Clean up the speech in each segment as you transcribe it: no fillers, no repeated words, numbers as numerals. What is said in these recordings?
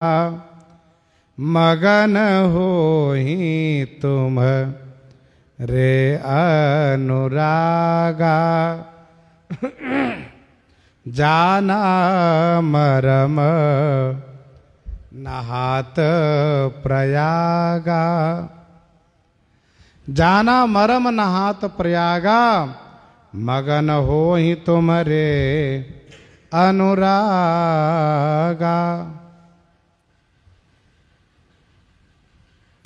मगन होहि तुम रे अनुरागा। जाना मरम नहात प्रयागा। जाना मरम नहात प्रयागा, मगन होहि तुम रे अनुरागा।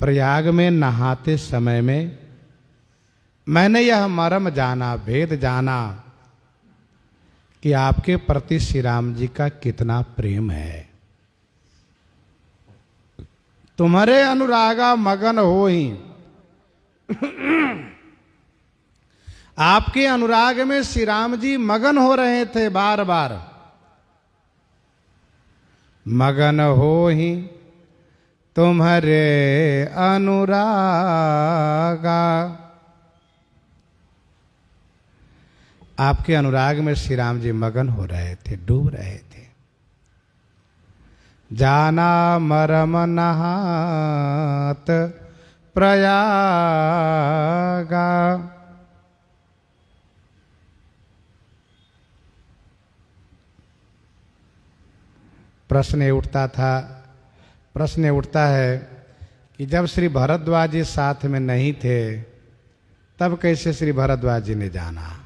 प्रयाग में नहाते समय में मैंने यह मर्म जाना, भेद जाना कि आपके प्रति श्री राम जी का कितना प्रेम है। तुम्हारे अनुरागा मगन होहि। आपके अनुराग में श्री राम जी मगन हो रहे थे बार बार। मगन होहि तुम्हारे अनुरागा। आपके अनुराग में श्री राम जी मगन हो रहे थे, डूब रहे थे। जाना मरम नहात प्रयागा। प्रश्न उठता है कि जब श्री भरद्वाज जी साथ में नहीं थे तब कैसे श्री भरद्वाज जी ने जाना।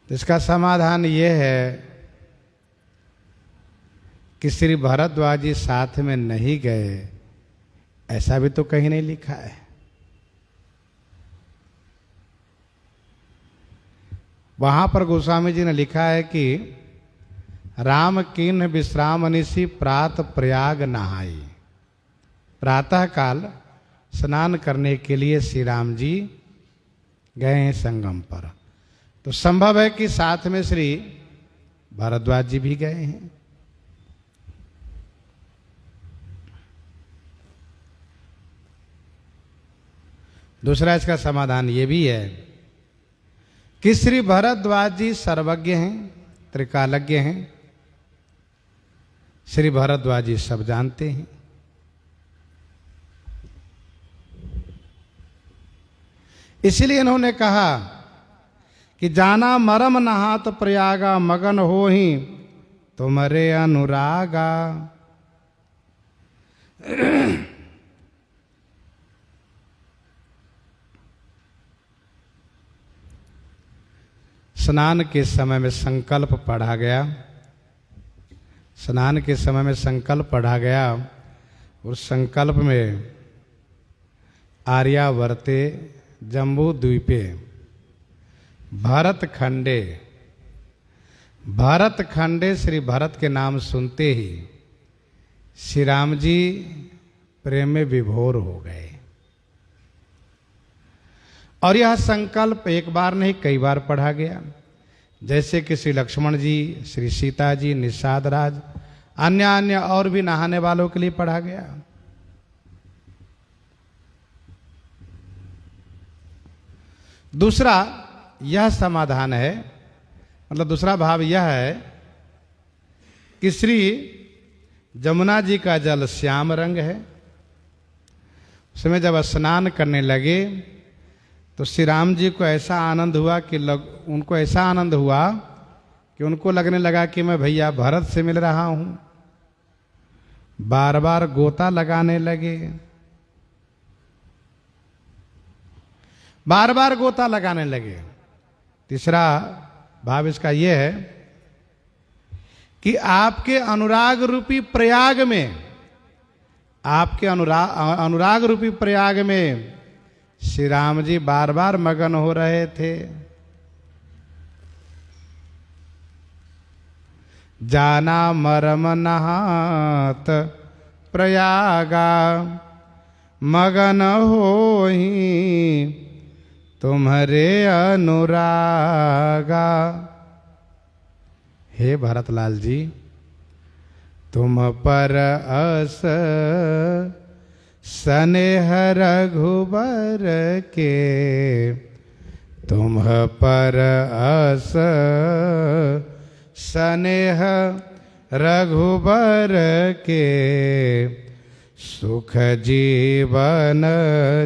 इसका समाधान यह है कि श्री भरद्वाज जी साथ में नहीं गए, ऐसा भी तो कहीं नहीं लिखा है। वहां पर गोस्वामी जी ने लिखा है कि राम किन्ह विश्राम निशि प्रात प्रयाग नहाई। प्रातः काल स्नान करने के लिए श्री राम जी गए हैं संगम पर। तो संभव है कि साथ में श्री भरद्वाज जी भी गए हैं। दूसरा इसका समाधान ये भी है कि श्री भरद्वाज जी सर्वज्ञ हैं, त्रिकालज्ञ हैं। श्री भरद्वाज जी सब जानते हैं। इसलिए इन्होंने कहा कि जाना मरम नहात प्रयागा, मगन होहि तुम्हारे अनुरागा। स्नान के समय में संकल्प पढ़ा गया। स्नान के समय में संकल्प पढ़ा गया। उस संकल्प में आर्यावर्ते जम्बू द्वीपे भरत खंडे श्री भरत के नाम सुनते ही श्री राम जी प्रेम में विभोर हो गए। और यह संकल्प एक बार नहीं कई बार पढ़ा गया। जैसे कि श्री लक्ष्मण जी, श्री सीता जी, निषाद राज, अन्य और भी नहाने वालों के लिए पढ़ा गया। दूसरा यह समाधान है, मतलब दूसरा भाव यह है कि श्री जमुना जी का जल श्याम रंग है। उसमें जब स्नान करने लगे तो श्री राम जी को ऐसा आनंद हुआ कि उनको ऐसा आनंद हुआ कि उनको लगने लगा कि मैं भैया भरत से मिल रहा हूं। बार बार गोता लगाने लगे, बार बार गोता लगाने लगे। तीसरा भाव इसका यह है कि आपके अनुराग रूपी प्रयाग में, आपके अनुराग रूपी प्रयाग में श्री राम जी बार बार मगन हो रहे थे। जाना मरम नहात प्रयागा, मगन होहि तुम्हारे अनुरागा। हे भरतलाल जी, तुम पर अस स्नेह रघुबर के, तुम पर अस स्नेह रघुबर के सुख जीवन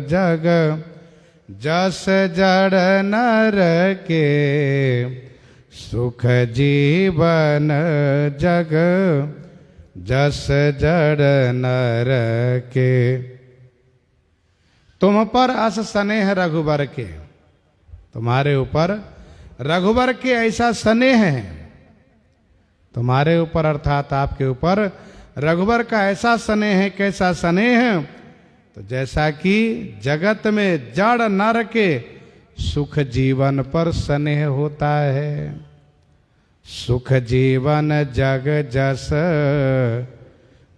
जग जस जड़ नर के सुख जीवन जग जस जड़ नर के। तुम पर अस स्नेह रघुबर के, तुम्हारे ऊपर रघुबर के ऐसा स्नेह है, तुम्हारे ऊपर अर्थात आपके ऊपर रघुबर का ऐसा स्नेह है। कैसा स्नेह है? तो जैसा कि जगत में जड़ नर के सुख जीवन पर स्नेह होता है। सुख जीवन जग जस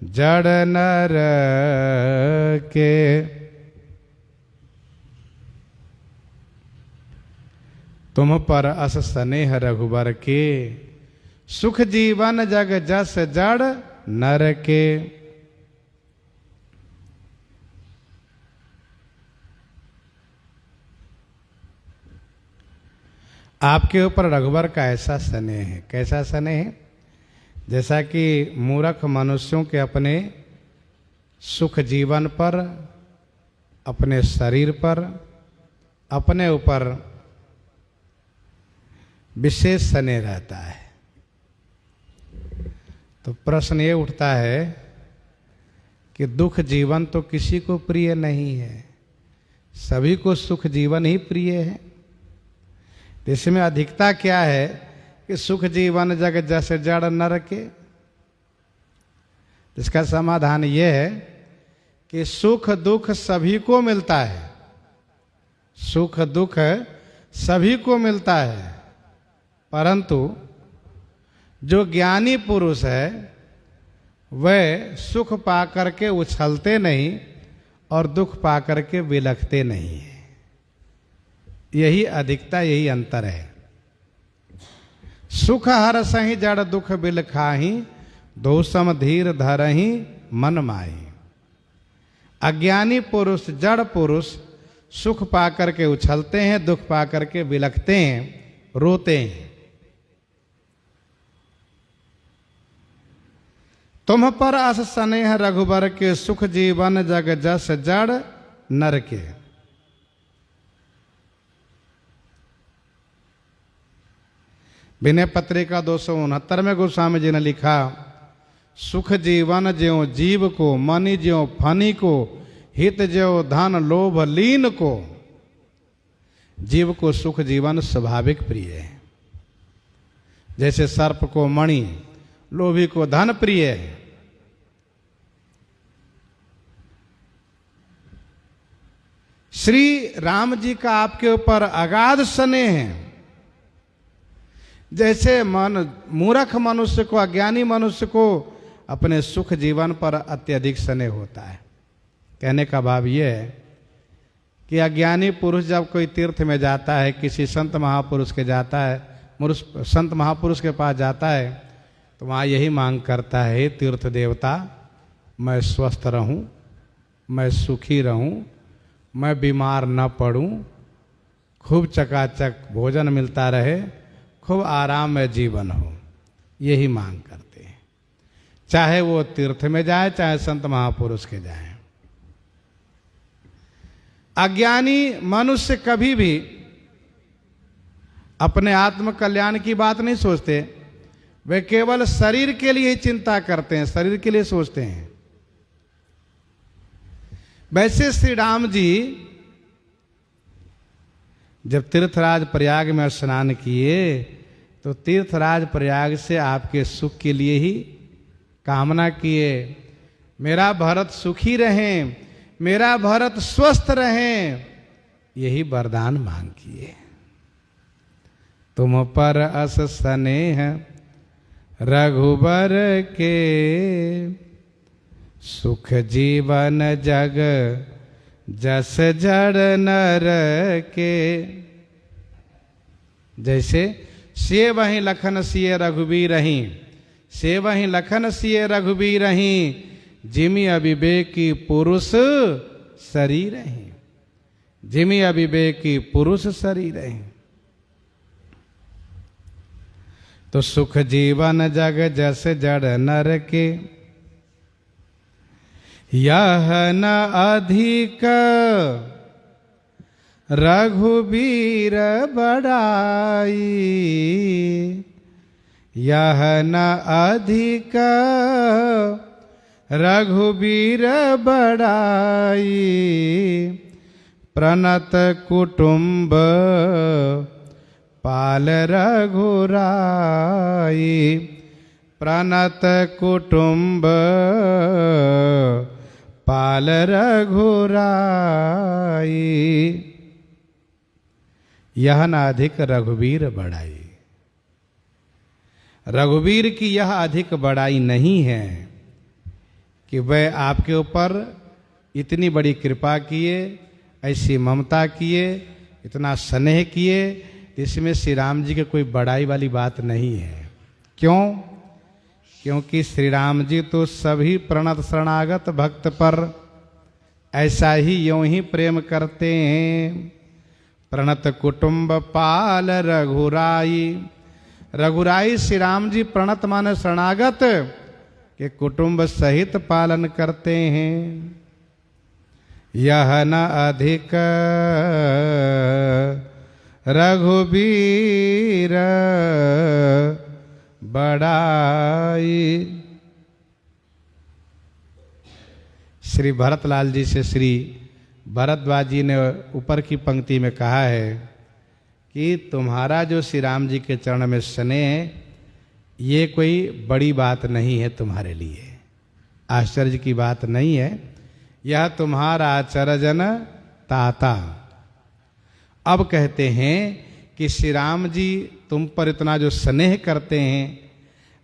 जड़ नर के। तुम पर अस स्नेह रघुबर के सुख जीवन जग जस जड़ नर के। आपके ऊपर रघुबर का ऐसा स्नेह है। कैसा स्नेह है? जैसा कि मूर्ख मनुष्यों के अपने सुख जीवन पर, अपने शरीर पर, अपने ऊपर विशेष स्नेह रहता है। तो प्रश्न ये उठता है कि दुख जीवन तो किसी को प्रिय नहीं है, सभी को सुख जीवन ही प्रिय है। इसमें अधिकता क्या है कि सुख जीवन जग जस जड़ नर के। इसका समाधान यह है कि सुख दुख सभी को मिलता है, सुख दुख सभी को मिलता है, परंतु जो ज्ञानी पुरुष है वह सुख पा करके उछलते नहीं और दुख पा करके बिलखते नहीं है। यही अधिकता, यही अंतर है। सुख हर सही जड़ दुख बिलखाही, दो सम धीर धरही मन माही। अज्ञानी पुरुष, जड़ पुरुष सुख पा करके उछलते हैं, दुख पा करके बिलखते हैं, रोते हैं। तुम पर अस स्नेह रघुबर के सुख जीवन जग जस जड़ नर के। विनय पत्रिका 269 में गोस्वामी जी ने लिखा, सुख जीवन ज्यों जीव को, मनि ज्यों फनी को, हित ज्यों धन लोभ लीन को। जीव को सुख जीवन स्वाभाविक प्रिय है, जैसे सर्प को मणि, लोभी को धन प्रिय है। श्री राम जी का आपके ऊपर अगाध स्नेह है। जैसे मूर्ख मनुष्य को, अज्ञानी मनुष्य को अपने सुख जीवन पर अत्यधिक स्नेह होता है। कहने का भाव यह है कि अज्ञानी पुरुष जब कोई तीर्थ में जाता है, किसी संत महापुरुष के जाता है, संत महापुरुष के पास जाता है, तो वहाँ यही मांग करता है, हे तीर्थ देवता, मैं स्वस्थ रहूं, मैं सुखी रहूं, मैं बीमार न पड़ूं, खूब चकाचक भोजन मिलता रहे, खूब आराम में जीवन हो। यही मांग करते हैं, चाहे वो तीर्थ में जाए, चाहे संत महापुरुष के जाए। अज्ञानी मनुष्य कभी भी अपने आत्म कल्याण की बात नहीं सोचते, वे केवल शरीर के लिए ही चिंता करते हैं, शरीर के लिए सोचते हैं। वैसे श्री राम जी जब तीर्थराज प्रयाग में स्नान किए तो तीर्थराज प्रयाग से आपके सुख के लिए ही कामना किए, मेरा भरत सुखी रहें, मेरा भरत स्वस्थ रहें, यही वरदान मांग किए। तुम पर अस स्नेह रघुबर के, सुख जीवन जग जस जड़ नर के। जैसे से वहीं लखन सिए रघुबीर रही, से वहीं लखन सिए रघुबीर रही, जिमि अविवेकी पुरुष शरीर रही, जिमि अविवेकी पुरुष शरीर रही। तो सुख जीवन जग जस जड़ नर के, यह न अधिक रघुबीर बड़ाई, यह न अधिक रघुबीर बड़ाई, प्रणत कुटुंब पाल रघुराई, प्रणत कुटुंब पाल रघुराई, यह न अधिक रघुबीर बड़ाई। रघुवीर की यह अधिक बड़ाई नहीं है कि वह आपके ऊपर इतनी बड़ी कृपा किए, ऐसी ममता किए, इतना स्नेह किए, इसमें श्री राम जी की कोई बड़ाई वाली बात नहीं है। क्यों? क्योंकि श्री राम जी तो सभी प्रणत शरणागत भक्त पर ऐसा ही यूं ही प्रेम करते हैं। प्रणत कुटुंब पाल रघुराई, रघुराई श्री राम जी प्रणत माने शरणागत के कुटुंब सहित पालन करते हैं। यह न अधिक रघुबीर बड़ाई। श्री भरतलाल जी से श्री भरद्वाज जी ने ऊपर की पंक्ति में कहा है कि तुम्हारा जो श्री राम जी के चरण में स्नेह है, ये कोई बड़ी बात नहीं है, तुम्हारे लिए आश्चर्य की बात नहीं है, यह तुम्हारा चरजन ताता। अब कहते हैं कि श्री राम जी तुम पर इतना जो स्नेह करते हैं,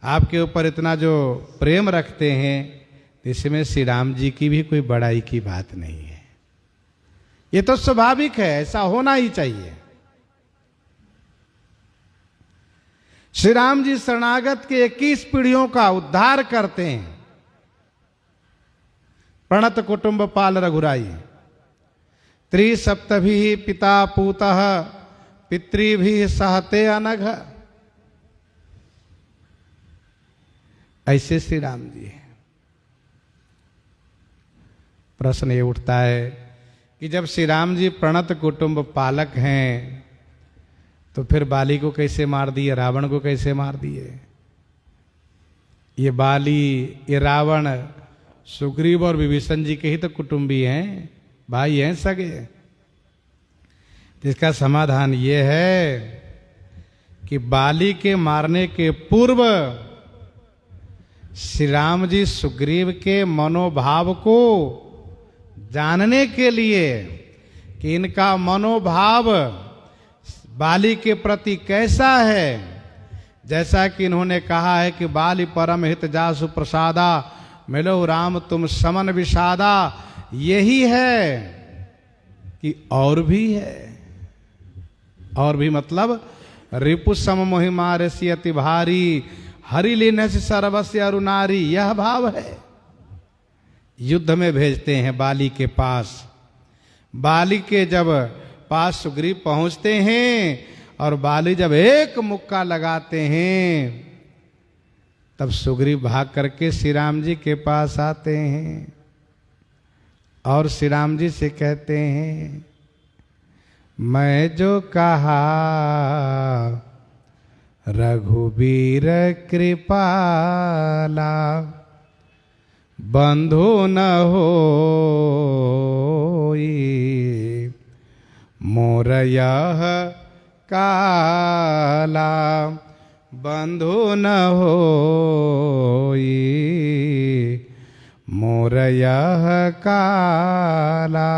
आपके ऊपर इतना जो प्रेम रखते हैं, इसमें श्री राम जी की भी कोई बड़ाई की बात नहीं है। ये तो स्वाभाविक है, ऐसा होना ही चाहिए। श्री राम जी शरणागत के 21 पीढ़ियों का उद्धार करते हैं। प्रणत कुटुंब पाल रघुराई, त्रिसप्तभी पिता पूतः पितृभि सहते अनघ। ऐसे श्री राम जी हैं। प्रश्न ये उठता है कि जब श्री राम जी प्रणत कुटुंब पालक हैं, तो फिर बाली को कैसे मार दिए, रावण को कैसे मार दिए? ये बाली, ये रावण, सुग्रीव और विभीषण जी के ही तो कुटुंबी हैं, भाई हैं सगे। तो इसका समाधान ये है कि बाली के मारने के पूर्व श्री राम जी सुग्रीव के मनोभाव को जानने के लिए कि इनका मनोभाव बाली के प्रति कैसा है, जैसा कि इन्होंने कहा है कि बाली परम हित जासु प्रसादा, मिलो राम तुम समन विषादा, यही है कि और भी है। और भी मतलब रिपु सम मोहि मारसी अति भारी, हरि लीन से सर्वस्य अरुनारी, यह भाव है। युद्ध में भेजते हैं बाली के पास। बाली के जब पास सुग्रीव पहुंचते हैं और बाली जब एक मुक्का लगाते हैं, तब सुग्रीव भाग करके श्री राम जी के पास आते हैं और श्री राम जी से कहते हैं, मैं जो कहा रघुबीर कृपाला, बंधु न होई, मोर यह काला, बंधु न होई, मोर यह काला।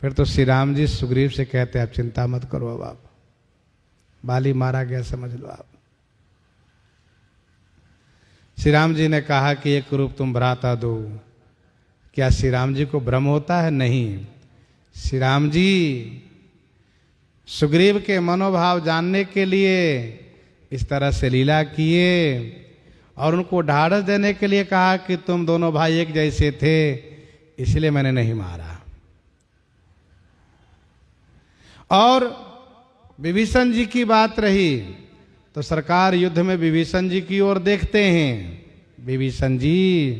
फिर तो श्री राम जी सुग्रीव से कहते हैं, आप चिंता मत करो, अब आप बाली मारा गया समझ लो आप। श्री राम जी ने कहा कि एक रूप तुम भ्राता दो। क्या श्री राम जी को भ्रम होता है? नहीं। श्री राम जी सुग्रीव के मनोभाव जानने के लिए इस तरह से लीला किए और उनको ढाढ़स देने के लिए कहा कि तुम दोनों भाई एक जैसे थे, इसलिए मैंने नहीं मारा। और विभीषण जी की बात रही तो सरकार युद्ध में विभीषण जी की ओर देखते हैं। विभीषण जी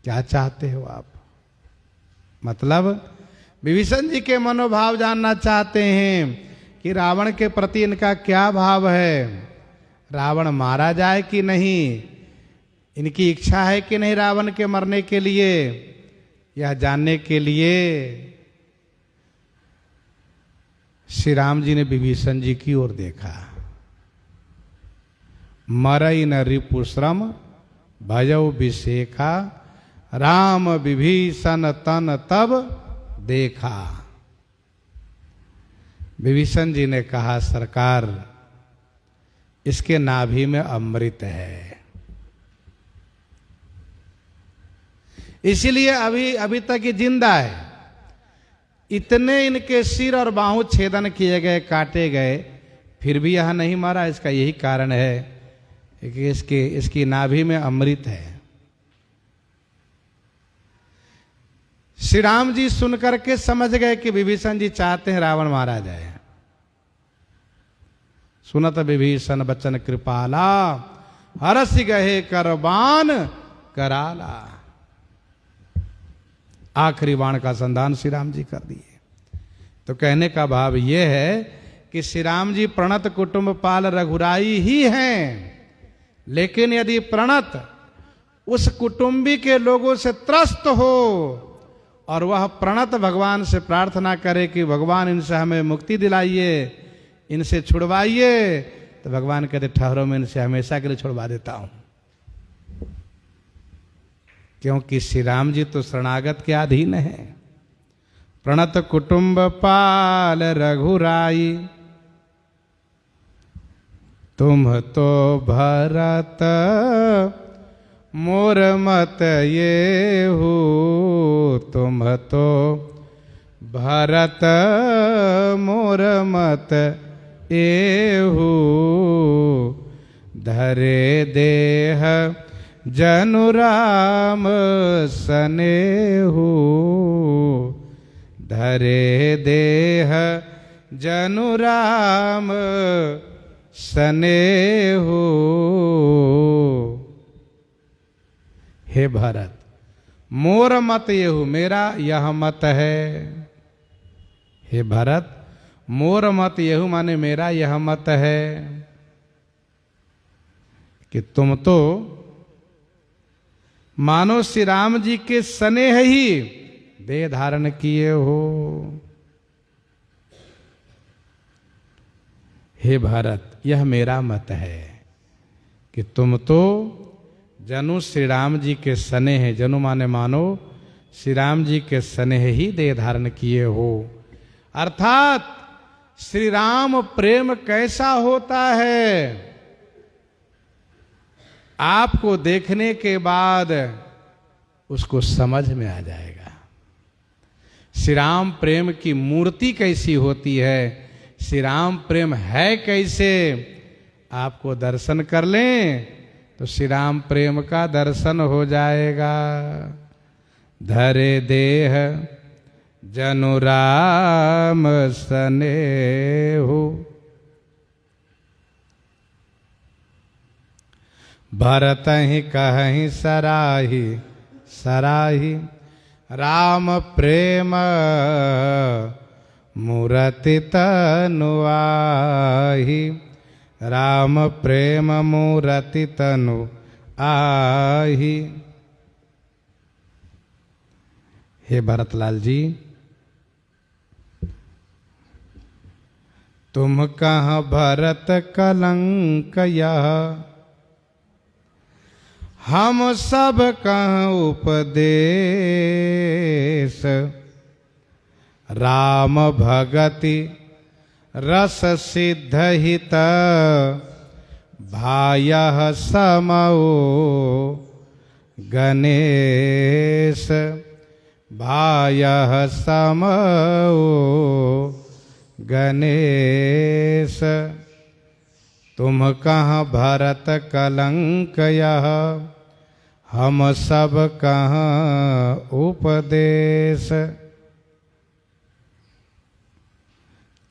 क्या चाहते हो आप? मतलब विभीषण जी के मनोभाव जानना चाहते हैं कि रावण के प्रति इनका क्या भाव है, रावण मारा जाए कि नहीं, इनकी इच्छा है कि नहीं रावण के मरने के लिए। यह जानने के लिए श्री राम जी ने विभीषण जी की ओर देखा। मरई न रिपुश्रम भजौ विशेखा, राम विभीषण तन तब देखा। विभीषण जी ने कहा सरकार इसके नाभि में अमृत है, इसीलिए अभी तक ये जिंदा है। इतने इनके सिर और बाहु छेदन किए गए, काटे गए, फिर भी यह नहीं मरा। इसका यही कारण है कि इसकी नाभि में अमृत है। श्री राम जी सुनकर के समझ गए कि विभीषण जी चाहते हैं रावण मारा जाए। सुनत विभीषण बचन कृपाला, हरसि गहे करबान कराला। आखिरी बाण का संधान श्री राम जी कर दिए। तो कहने का भाव यह है कि श्री राम जी प्रणत कुटुंब पाल रघुराई ही हैं, लेकिन यदि प्रणत उस कुटुंबी के लोगों से त्रस्त हो और वह प्रणत भगवान से प्रार्थना करे कि भगवान इनसे हमें मुक्ति दिलाइए, इनसे छुड़वाइए, तो भगवान कहते ठहरो मैं इनसे हमेशा के लिए छुड़वा देता हूं। क्योंकि श्री राम जी तो शरणागत के अधीन है। प्रणत कुटुंब पाल रघुराई, तुम तो भरत मोर मत ये हो, तुम तो भरत मोर मत ये हो, धरे देह जनु राम सनेहु, धरे देह जनु राम सनेहु। हे भरत मोर मत येहु, मेरा यह मत है। हे भरत मोर मत येहु माने मेरा यह मत है कि तुम तो मानो श्री राम जी के स्नेह ही देह धारण किए हो। हे भरत यह मेरा मत है कि तुम तो जनु श्री राम जी के स्नेह, जनु माने मानो श्री राम जी के स्नेह ही देह धारण किए हो। अर्थात श्री राम प्रेम कैसा होता है आपको देखने के बाद उसको समझ में आ जाएगा। श्री राम प्रेम की मूर्ति कैसी होती है, श्री राम प्रेम है कैसे, आपको दर्शन कर लें तो श्री राम प्रेम का दर्शन हो जाएगा। धरे देह जनु राम सनेहु, भरत ही कहीं सराही सराही, राम प्रेम मूरति तनु आही, राम प्रेम मूरति तनु आही। हे भरतलाल जी, तुम कहाँ भरत कलंक यह, हम सब कहाँ उपदेश, राम भगति रस सिद्ध हित, भायः समओ गणेश, भायः समओ गणेश। तुम कहाँ भरत कलंक यह, हम सब कहाँ उपदेश।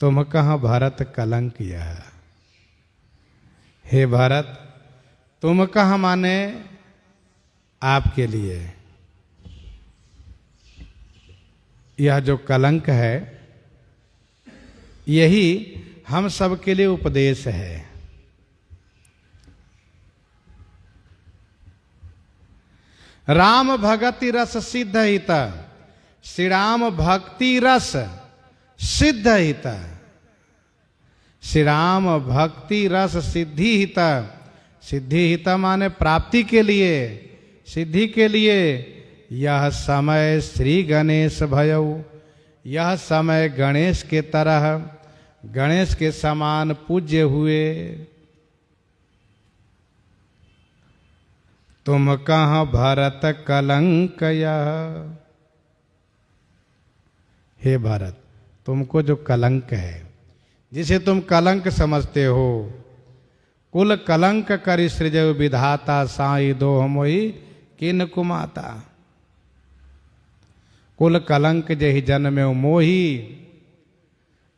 तुम कहाँ भरत कलंक यह, हे भरत, तुम कहाँ माने आपके लिए यह जो कलंक है, यही हम सब के लिए उपदेश है। राम भगति रस सिद्ध हित, श्री राम भक्ति रस सिद्ध हित, श्री राम भक्ति रस सिद्धि हित। सिद्धि हित माने प्राप्ति के लिए, सिद्धि के लिए। यह समय श्री गणेश भयऊ, यह समय गणेश के तरह, गणेश के समान पूज्य हुए। तुम कहाँ भरत कलंक यह। हे भरत, तुमको जो कलंक है, जिसे तुम कलंक समझते हो, कुल कलंक करि सृजव विधाता, साई दोह मोहि किन कुमाता। कुल कलंक जहि जन्मे मोही,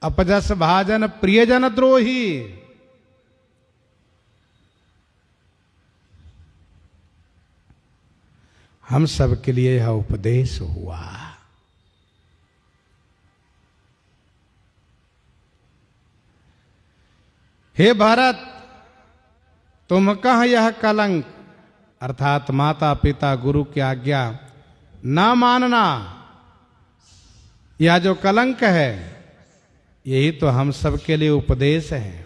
अपजस भाजन प्रियजन द्रोही। हम सब के लिए यह उपदेश हुआ। हे भरत, तुम कह यह कलंक, अर्थात माता पिता गुरु की आज्ञा न मानना, यह जो कलंक है, यही तो हम सब के लिए उपदेश है।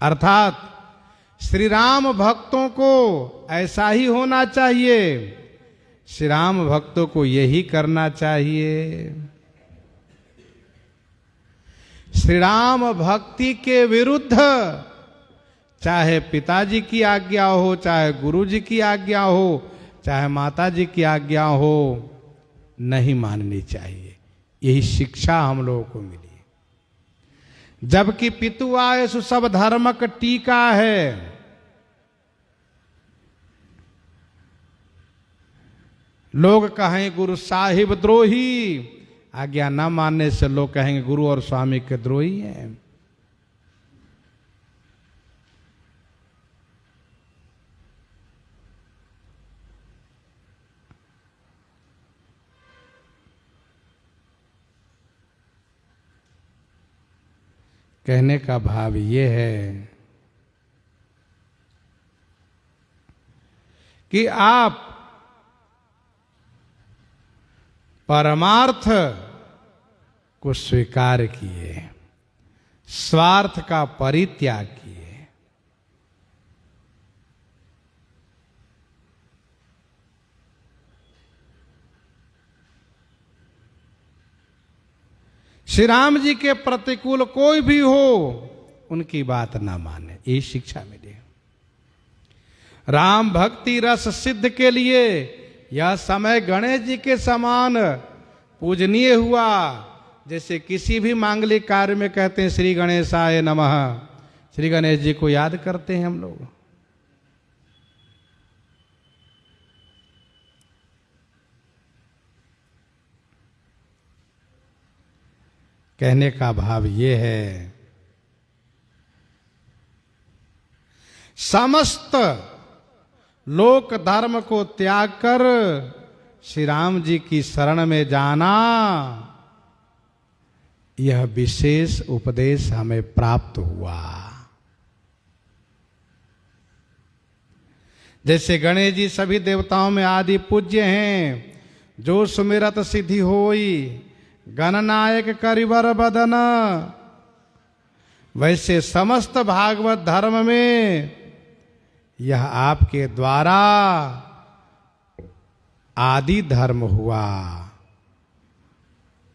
अर्थात श्री राम भक्तों को ऐसा ही होना चाहिए, श्री राम भक्तों को यही करना चाहिए। श्री राम भक्ति के विरुद्ध चाहे पिताजी की आज्ञा हो, चाहे गुरुजी की आज्ञा हो, चाहे माताजी की आज्ञा हो, नहीं माननी चाहिए। यही शिक्षा हम लोगों को मिली। जबकि पितु आए सु सब धर्मक टीका है। लोग कहें गुरु साहिब द्रोही, आज्ञा न मानने से लोग कहेंगे गुरु और स्वामी के द्रोही हैं। कहने का भाव ये है कि आप परमार्थ को स्वीकार किए, स्वार्थ का परित्याग किए। श्री राम जी के प्रतिकूल कोई भी हो, उनकी बात ना माने, ये शिक्षा मिली। राम भक्ति रस सिद्ध के लिए यह समय गणेश जी के समान पूजनीय हुआ। जैसे किसी भी मांगलिक कार्य में कहते हैं श्री गणेशाय नमः, श्री गणेश जी को याद करते हैं हम लोग। कहने का भाव ये है, समस्त लोक धर्म को त्याग कर श्री राम जी की शरण में जाना, यह विशेष उपदेश हमें प्राप्त हुआ। जैसे गणेश जी सभी देवताओं में आदि पूज्य हैं, जो सुमिरत सिद्धि होई, गणनायक करिवर बदन, वैसे समस्त भागवत धर्म में यह आपके द्वारा आदि धर्म हुआ।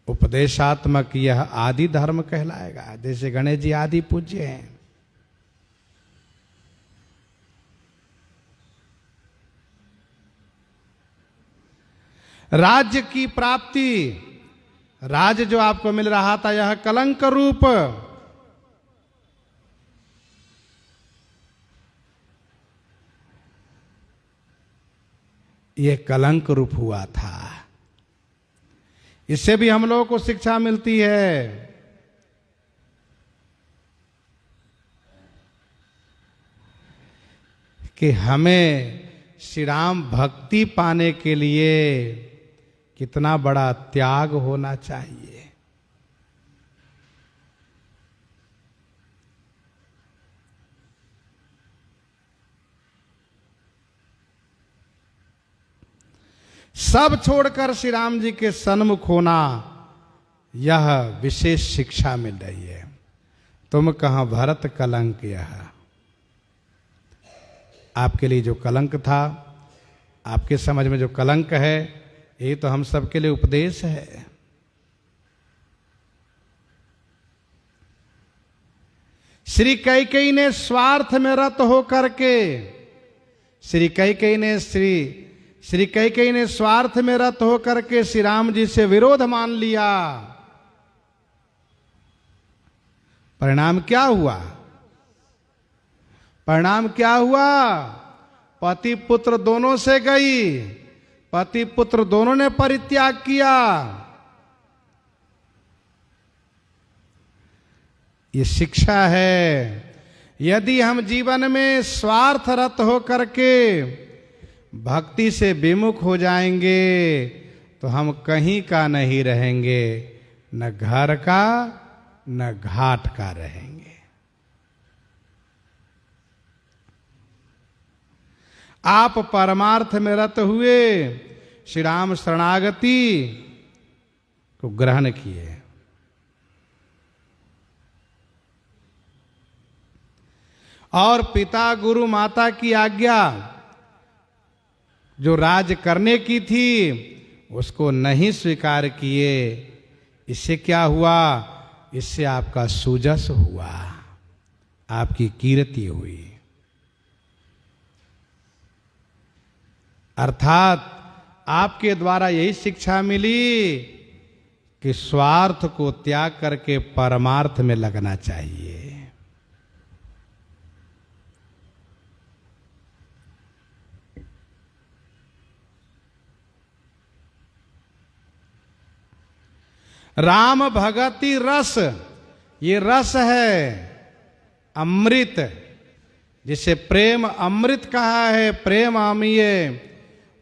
उपदेशात्मक यह आदि धर्म कहलाएगा। जैसे गणेश जी आदि पूज्य हैं। राज्य की प्राप्ति, राज्य जो आपको मिल रहा था, यह कलंक रूप, यह कलंक रूप हुआ था। इससे भी हम लोगों को शिक्षा मिलती है कि हमें श्री राम भक्ति पाने के लिए कितना बड़ा त्याग होना चाहिए। सब छोड़कर श्री राम जी के सन्मुख होना, यह विशेष शिक्षा मिल रही है। तुम कहां भरत कलंक, यह आपके लिए जो कलंक था, आपके समझ में जो कलंक है, ये तो हम सबके लिए उपदेश है। श्री कैकेयी ने स्वार्थ में रत होकर के, श्री कैकेयी ने स्वार्थ में रत होकर के श्री राम जी से विरोध मान लिया। परिणाम क्या हुआ? परिणाम क्या हुआ? पति पुत्र दोनों से गई, पति पुत्र दोनों ने परित्याग किया। ये शिक्षा है। यदि हम जीवन में स्वार्थरत होकर के भक्ति से विमुख हो जाएंगे तो हम कहीं का नहीं रहेंगे, न घर का न घाट का रहेंगे। आप परमार्थ में रत हुए, श्री राम शरणागति को ग्रहण किए। और पिता गुरु माता की आज्ञा जो राज करने की थी उसको नहीं स्वीकार किए। इससे क्या हुआ? इससे आपका सुजस हुआ, आपकी कीर्ति हुई। अर्थात आपके द्वारा यही शिक्षा मिली कि स्वार्थ को त्याग करके परमार्थ में लगना चाहिए। राम भगति रस, ये रस है अमृत, जिसे प्रेम अमृत कहा है। प्रेम अमीय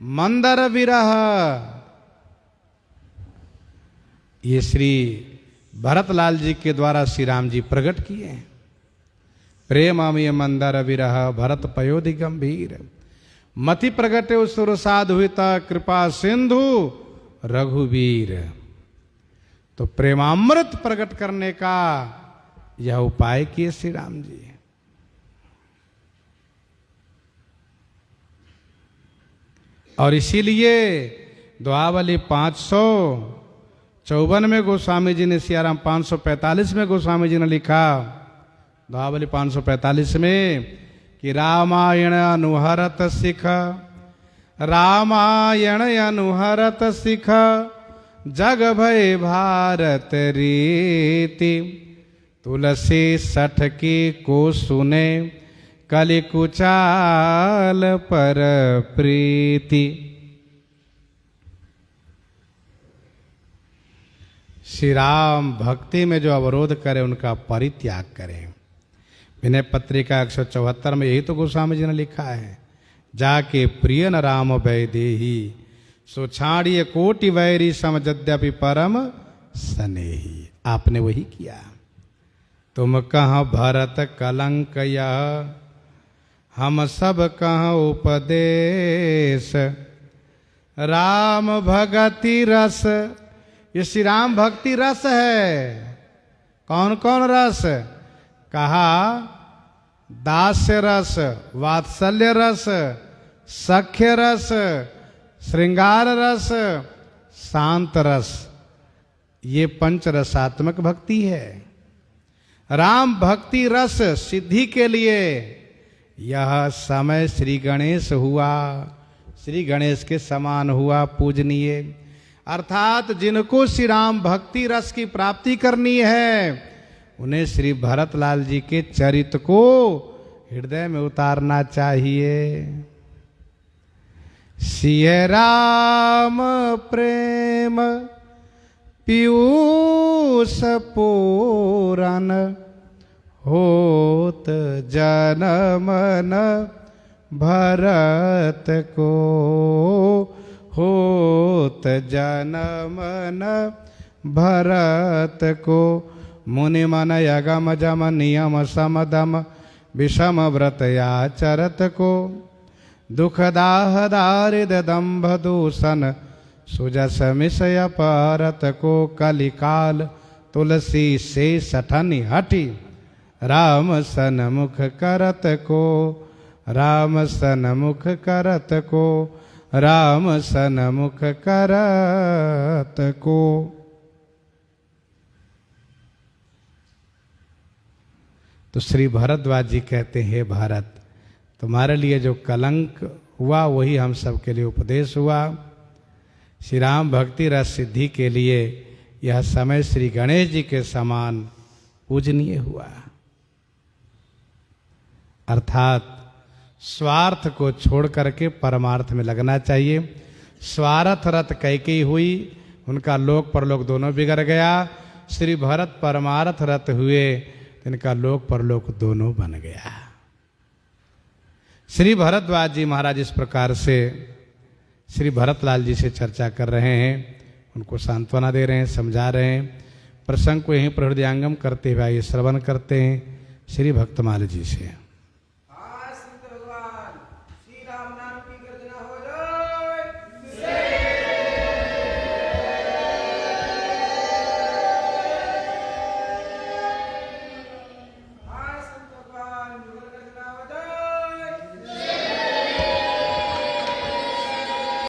मंदर विरह, ये श्री भरतलाल जी के द्वारा श्री राम जी प्रकट किए। प्रेम अमीय मंदर विरह भरत पयोधि गंभीर, मति प्रगटे सुर साधुता कृपा सिंधु रघुवीर। तो प्रेमामृत प्रकट करने का यह उपाय किए श्री राम जी। और इसीलिए दुआवली 554 में गोस्वामी जी ने, सियाराम 545 में गोस्वामी जी ने लिखा, दुआवली 545 में कि रामायण अनुहरत सिख, रामायण अनुहरत सिख, जग भय भारत रीति, तुलसी सठ की को सुने, कलि कुचाल पर प्रीति। श्री राम भक्ति में जो अवरोध करे उनका परित्याग करें। विनय पत्रिका 174 में यही तो गोस्वामी जी ने लिखा है, जाके प्रिय न राम वैदेही, सो छाड़िए कोटि वैरी सम यद्यपि परम स्नेही। आपने वही किया। तुम कहाँ भरत कलंक यह, हम सब कहाँ उपदेश, राम भगति रस। ये श्री राम भक्ति रस है। कौन कौन रस? कहा दास्य रस, वात्सल्य रस, सख्य रस, श्रृंगार रस, शांत रस। ये पंच रसात्मक भक्ति है। राम भक्ति रस सिद्धि के लिए यह समय श्री गणेश हुआ, श्री गणेश के समान हुआ पूजनीय। अर्थात जिनको श्री राम भक्ति रस की प्राप्ति करनी है उन्हें श्री भरतलाल जी के चरित्र को हृदय में उतारना चाहिए। सिय राम प्रेम पीयूष पूरन, होत जन मन भरत को होत जन्म न भरत को। मुनि मन यगम जम नियम समदम विषम व्रत आचरत को। दुख दाह दारिद दंभ दूषण सुजस मिषय परत को। कलिकाल तुलसी से सठनि हटि राम सन्मुख करत को। राम सन्मुख करत को। राम सन्मुख करत को। तो श्री भरद्वाज जी कहते हैं, हे भारत, तुम्हारे लिए जो कलंक हुआ वही हम सब के लिए उपदेश हुआ। श्री राम भक्ति रस सिद्धि के लिए यह समय श्री गणेश जी के समान पूजनीय हुआ। अर्थात स्वार्थ को छोड़ करके परमार्थ में लगना चाहिए। स्वार्थ रत कैकेयी हुई, उनका लोक परलोक दोनों बिगड़ गया। श्री भरत परमार्थ रत हुए, इनका लोक परलोक दोनों बन गया। श्री भरद्वाज जी महाराज इस प्रकार से श्री भरतलाल जी से चर्चा कर रहे हैं, उनको सांत्वना दे रहे हैं, समझा रहे हैं। प्रसंग को यहीं प्रहृदयांगम करते हुए ये श्रवण करते हैं श्री भक्तमाल जी से।